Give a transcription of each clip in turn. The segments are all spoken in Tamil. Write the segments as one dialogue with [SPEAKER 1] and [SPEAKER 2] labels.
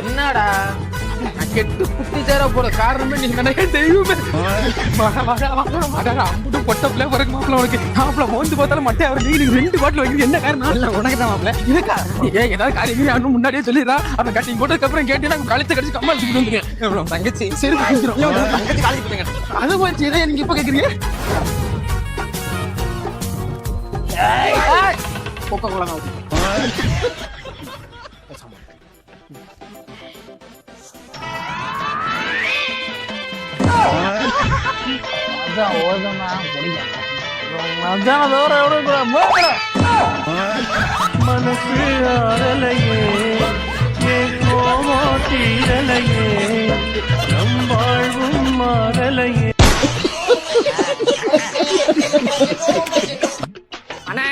[SPEAKER 1] என்னடா கெட்டு குட்டி சேர போற காரணமே நீங்க நினைக்க தெய்வமே. அம்புட்டு பொட்ட பிள்ளை பிறகு மாப்பிள்ள உனக்கு மாப்பிள்ள மோந்து பார்த்தாலும் மட்டே அவர் நீங்க 2 பாட்டில் வைக்கிறது என்ன காரணம்? இல்ல உனக்கு தான் மாப்பிள்ள இருக்கா? ஏதாவது காரியம் அண்ணன் முன்னாடியே சொல்லிடுறா. அவன் கட்டிங் போட்டதுக்கு அப்புறம் கேட்டீங்கன்னா கழுத்தை கடிச்சு கம்மல் வச்சுட்டு வந்துருக்கேன். தங்கச்சி சரி தங்கச்சி காலேஜ் போட்டுங்க. அது போச்சு இதை நீங்க இப்ப கேக்குறீங்க. கொக்கோ கோலா
[SPEAKER 2] மனசு ஆரலையே தீரலையே நம் வாழ்வும் மாறலையே.
[SPEAKER 3] அண்ணே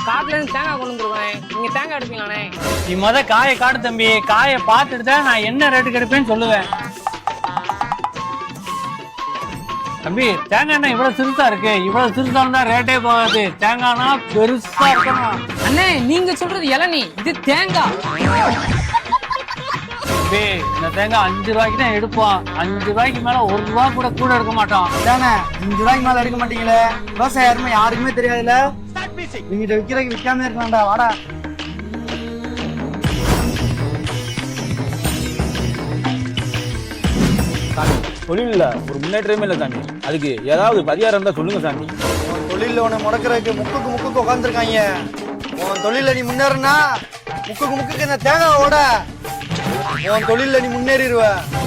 [SPEAKER 3] காட்டுல இருந்து தேங்காய் கொண்டு வந்துருவேன். நீங்க தேங்காய் எடுப்பீங்களாண்ணே?
[SPEAKER 4] நீ காயை காடு தம்பி. காயை பார்த்துட்டு தான் நான் என்ன ரேட்டுக்கு எடுப்பேன்னு சொல்லுவேன். தம்பி தேங்காய் இவ்வளவு சிறுசா இருக்கு. இவ்வளவு சிறுசாலும் தான் ரேட்டே போகாது. தேங்காய்னா பெருசா இருக்கணும்.
[SPEAKER 3] அண்ணே நீங்க சொல்றது இளநீ, இது தேங்காய்.
[SPEAKER 4] தம்பி இந்த தேங்காய் 5 ரூபாய்க்கு தான் எடுப்போம். 5 ரூபாய்க்கு மேல 1 ரூபா கூட எடுக்க மாட்டோம்.
[SPEAKER 5] தானே 5 ரூபாய்க்கு மேல எடுக்க மாட்டீங்களே. விவசாயம் யாருமே யாருக்குமே தெரியாதுல்ல. நீங்க விக்கிறதுக்கு விற்காம இருக்கலாம்டா. வாடா
[SPEAKER 6] தொழில ஒரு முன்னேற்றமே இல்லை சாமி. அதுக்கு ஏதாவது பரிகாரம் இருந்தா சொல்லுங்க சாமி.
[SPEAKER 5] தொழில உன்னை முடக்கிறதுக்கு முக்குக்கு உட்காந்துருக்காங்க. உன் தொழில நீ முன்னேறனா முக்குக்கு இந்த தேங்காய் ஓட உன் தொழில நீ முன்னேறிடுவ.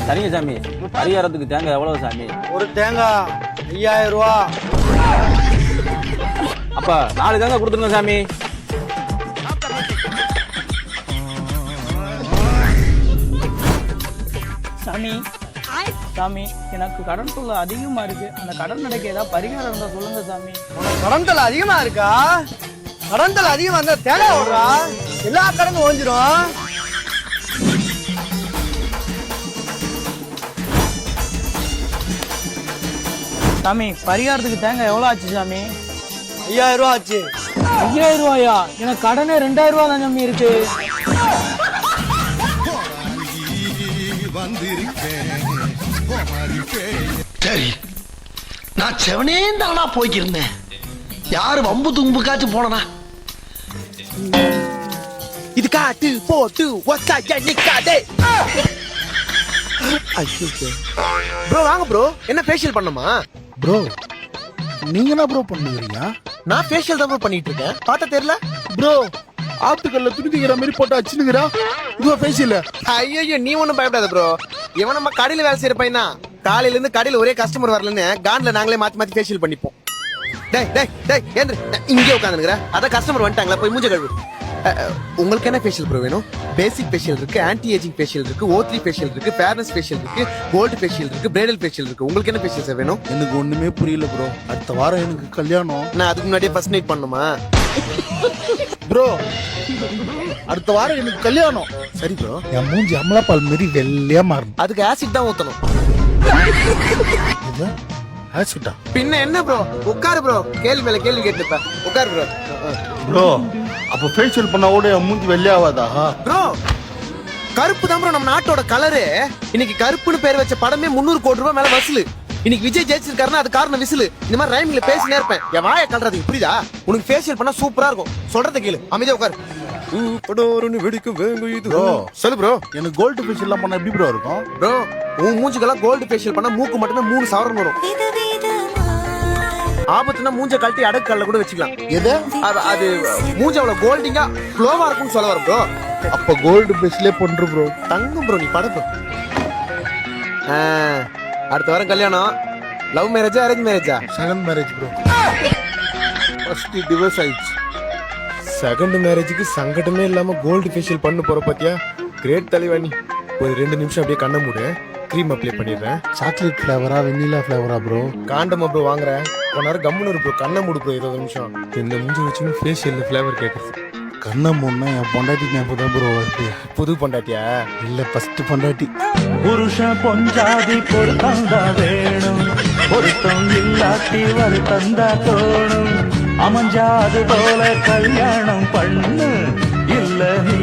[SPEAKER 6] சரிங்க சாமி. பரிகாரத்துக்கு தேங்காய் எவ்வளவு சாமி?
[SPEAKER 5] ஒரு தேங்காய் 5000 ரூபா.
[SPEAKER 6] அப்ப 4 தேங்காய் கொடுத்துருங்க சாமி.
[SPEAKER 4] சாமி சாமி எனக்கு கடன் தொல்லை அதிகமா இருக்கு. அந்த கடன் நடக்க ஏதாவது பரிகாரம் இருந்தா சொல்லுங்க சாமி.
[SPEAKER 5] கடன் தொல்லை அதிகமா இருக்கா? கடன் தொல்லை அதிகமா இருந்தா தேங்காய் ஓடுறா. எல்லா கடனும் ஓஞ்சிரும்.
[SPEAKER 4] சாமி பரிகாரத்துக்கு தேங்காய் எவ்வளவு ஆச்சு சாமி?
[SPEAKER 5] 5000 ரூபா ஆச்சு.
[SPEAKER 4] 5000 ரூபாயா? எனக்கு கடனே 2000 ரூபா தான் சாமி இருக்கு.
[SPEAKER 7] சரி நான் செவனே தானா போய்க்கிருந்தேன். யாரு வம்பு தும்புக்காச்சும் போனா
[SPEAKER 1] இது காட்டு போட்டு நிக்காதே.
[SPEAKER 8] ப்ரோ வாங்க ப்ரோ. என்ன ஃபேஷியல் பண்ணுமா
[SPEAKER 9] ப்ரோ? நீங்க என்ன ப்ரோ பண்ணுவீங்க?
[SPEAKER 8] நான் ஃபேஷியல் தான் ப்ரோ பண்ணிட்டு இருக்கேன். பார்த்தா தெரியல
[SPEAKER 9] ப்ரோ ஆப்டிகல்ல துணிக்கிற மாதிரி போட்டு அச்சுனுங்கறா. இதுவா ஃபேஷியல்?
[SPEAKER 8] ஐயோ நீ ஒண்ணும் பயப்படாத ப்ரோ. இவன் நம்ம கடையில வேலை செய்யற பையனா. காலையில இருந்து கடையில ஒரே கஸ்டமர் வரலன்னு கான்ல நாங்களே மாத்தி ஃபேஷியல் பண்ணிப்போம். டேய் டேய் டேய் ஏந்திரு. இங்கே உட்காந்துங்கற. அதான் கஸ்டமர் வந்துட்டாங்களா, போய் மூஞ்ச கழுவு. உங்களுக்கு என்ன ஃபேஷியல் ப்ரோ வேணும்? பேசிக் ஃபேஷியல் இருக்கு, ஆன்டி ஏஜிங் ஃபேஷியல் இருக்கு, O3 ஃபேஷியல் இருக்கு, ஃபேர்னஸ் ஃபேஷியல் இருக்கு, கோல்டு ஃபேஷியல் இருக்கு, பிரைடல் ஃபேஷியல் இருக்கு. உங்களுக்கு என்ன ஃபேஷியல் சார் வேணும்?
[SPEAKER 9] எனக்கு ஒண்ணுமே புரியல ப்ரோ. அடுத்த வாரம் எனக்கு கல்யாணம்.
[SPEAKER 8] நான் அதுக்கு முன்னாடியே ஃபர்ஸ்ட் நைட் பண்ணுமா
[SPEAKER 9] ப்ரோ? அடுத்த வாரம் எனக்கு கல்யாணம்.
[SPEAKER 8] சரி ப்ரோ.
[SPEAKER 9] என் மூஞ்சி அமலாபால் மாதிரி வெள்ளையா மாறணும்.
[SPEAKER 8] அதுக்கு ஆசிட் தான் ஊத்தணும்.
[SPEAKER 9] ஆசிட்டா?
[SPEAKER 8] பின்ன என்ன ப்ரோ? உட்காரு ப்ரோ. கேள்வி மேல கேள்வி கேட்டுப்ப. உட்காரு ப்ரோ.
[SPEAKER 9] ப்ரோ அப்ப ஃபேஷியல் பண்ணா கூட என் மூஞ்சி வெள்ளையாவாதா?
[SPEAKER 8] ப்ரோ கருப்பு தான் ப்ரோ நம்ம நாட்டோட கலரு. இன்னைக்கு கருப்புன்னு பேர் வச்ச படமே 300 கோடி ரூபாய் மேல வசூல். இன்னைக்கு விஜய் ஜெயிச்சிருக்காருன்னா அது காரணம் விசில். இந்த மாதிரி ரைமிங்ல பேசினே இருப்பேன். என் வாயை கல்றதுக்கு புரியுதா? உனக்கு ஃபேஷியல் பண்ணா சூப்பரா இருக்கும். சொல்றத கேளு. அமைதியா உட்காரு. சொல்லு ப்ரோ.
[SPEAKER 9] எனக்கு கோல்டு ஃபேஷியல் எல்லாம் பண்ணா எப்படி ப்ரோ இருக்கும்?
[SPEAKER 8] ப்ரோ உன் மூஞ்சுக்கெல்லாம் கோல்டு ஃபேஷியல் பண்ணா மூக்கு மட்டுமே 3 சவரன் வரும். ஆபத்துனா மூஞ்ச கழட்டி அடக்கு கல்ல கூட வச்சுக்கலாம்.
[SPEAKER 9] எது?
[SPEAKER 8] அது மூஞ்ச அவ்வளவு கோல்டிங்கா க்ளோவா இருக்கும்னு சொல்ல வரும் ப்ரோ.
[SPEAKER 9] அப்ப கோல்டு ஃபேஷியலே பண்ற ப்ரோ.
[SPEAKER 8] தங்கம் ப்ரோ. நீ பட ப்ரோ. அடுத்த வாரம் கல்யாணம். லவ் மேரேஜா அரேஞ்ச் மேரேஜா?
[SPEAKER 9] Second marriage bro. First divorce ஆயிடுச்சு.
[SPEAKER 8] செகண்ட் மேரேஜுக்கு சங்கடமே இல்லாம கோல்டு ஃபேஷியல் பண்ண போற பாத்தியா? கிரேட் தலைவாணி. ஒரு 2 நிமிஷம் அப்படியே கண்ண மூடு. க்ரீம் அப்ளை பண்ணிடுறேன்.
[SPEAKER 9] சாக்லேட் ஃபிளேவரா வெண்ணிலா ஃபிளேவரா ப்ரோ?
[SPEAKER 8] காண்டமா ப்ரோ வாங்குறேன். கொஞ்ச நேரம் கம்முன்னு ப்ரோ. கண்ண மூடு ப்ரோ. 20 நிமிஷம். இந்த மூஞ்சி வச்சு ஃபேஷியல் ஃபிளேவர் கேட்குறது.
[SPEAKER 9] கண்ணை மூணு என் பொண்டாட்டி ஞாபகம் தான் ப்ரோ வருது.
[SPEAKER 8] புது பொண்டாட்டியா?
[SPEAKER 9] இல்ல ஃபர்ஸ்ட் பொண்டாட்டி.
[SPEAKER 2] புருஷ பொஞ்சாதி பொருத்தந்தா வேணும். பொருத்தம் இல்லாட்டி வருத்தந்தா தோணும். அமைஞ்சாது போல கல்யாணம் பண்ணு. இல்ல நீ